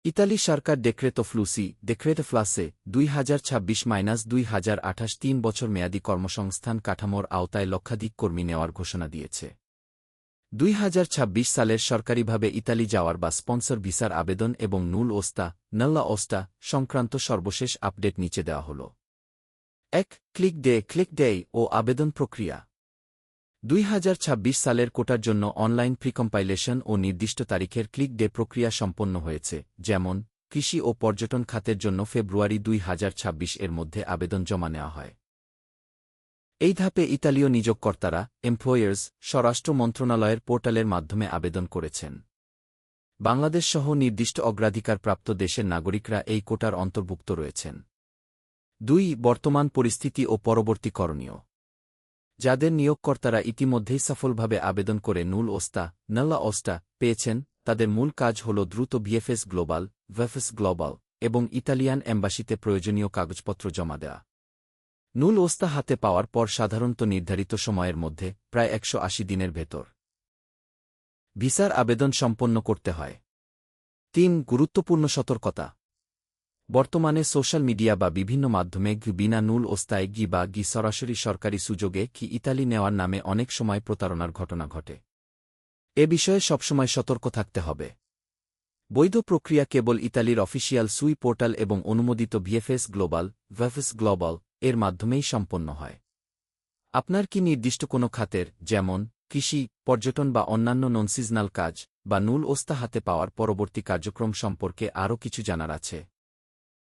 Italy সরকার ডেক্রেতো ফ্লুসি ডেক্রেটো ফ্লাসে 2026-2028 3 বছর মেয়াদী কর্মসংস্থান কাঠামোর আওতায় লক্ষাধিক কর্মী নেওয়ার ঘোষণা দিয়েছে। 2026 সালের সরকারিভাবে ইতালি যাওয়ার বা স্পন্সর ভিসার আবেদন এবং নুল ওস্তা নল্লা ওস্তা সংক্রান্ত সর্বশেষ আপডেট নিচে দেওয়া হল। 1. ক্লিক ডে ও আবেদন প্রক্রিয়া। 2026 সালের কোটার জন্য অনলাইন প্রিকম্পাইলেশন ও নির্দিষ্ট তারিখের ক্লিক ডে প্রক্রিয়া সম্পন্ন হয়েছে, যেমন কৃষি ও পর্যটন খাতের জন্য ফেব্রুয়ারি 2026 এর মধ্যে আবেদন জমা নেওয়া হয়। এই ধাপে ইতালীয় নিয়োগকর্তারা এমপ্লয়ার্স স্বরাষ্ট্র মন্ত্রণালয়ের পোর্টালের মাধ্যমে আবেদন করেছেন। বাংলাদেশসহ নির্দিষ্ট অগ্রাধিকারপ্রাপ্ত দেশের নাগরিকরা এই কোটার অন্তর্ভুক্ত রয়েছেন। 2. বর্তমান পরিস্থিতি ও পরবর্তী করণীয়। যাদের নিয়োগকর্তারা ইতিমধ্যেই সফলভাবে আবেদন করে নুল ওস্তা নল্লা ওস্তা পেয়েছেন, তাদের মূল কাজ হল দ্রুত ভিএফএস গ্লোবাল এবং ইতালিয়ান এম্বাসিতে প্রয়োজনীয় কাগজপত্র জমা দেওয়া। নুল ওস্তা হাতে পাওয়ার পর সাধারণত নির্ধারিত সময়ের মধ্যে প্রায় 180 দিনের ভেতর ভিসার আবেদন সম্পন্ন করতে হয়। 3. গুরুত্বপূর্ণ সতর্কতা। বর্তমানে সোশ্যাল মিডিয়া বা বিভিন্ন মাধ্যমে বিনা নুল ওস্তায় গি সরাসরি সরকারি সুযোগে ইতালি নেওয়ার নামে অনেক সময় প্রতারণার ঘটনা ঘটে। এ বিষয়ে সবসময় সতর্ক থাকতে হবে। বৈধ প্রক্রিয়া কেবল ইতালির অফিসিয়াল সুই পোর্টাল এবং অনুমোদিত ভিএফএস গ্লোবাল এর মাধ্যমেই সম্পন্ন হয়। আপনার কি নির্দিষ্ট কোনো খাতের, যেমন কৃষি, পর্যটন বা অন্যান্য নন সিজনাল কাজ বা নুল ওস্তা হাতে পাওয়ার পরবর্তী কার্যক্রম সম্পর্কে আরও কিছু জানার আছে?